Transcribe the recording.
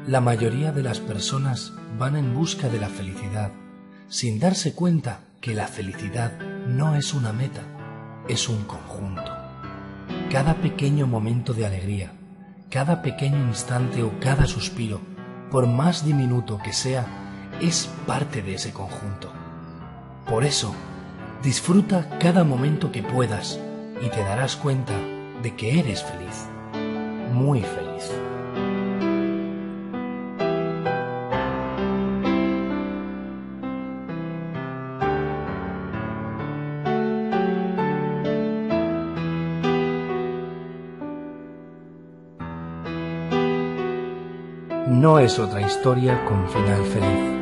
La mayoría de las personas van en busca de la felicidad, sin darse cuenta que la felicidad no es una meta, es un conjunto. Cada pequeño momento de alegría, cada pequeño instante o cada suspiro, por más diminuto que sea, es parte de ese conjunto. Por eso, disfruta cada momento que puedas y te darás cuenta de que eres feliz, muy feliz. No es otra historia con final feliz.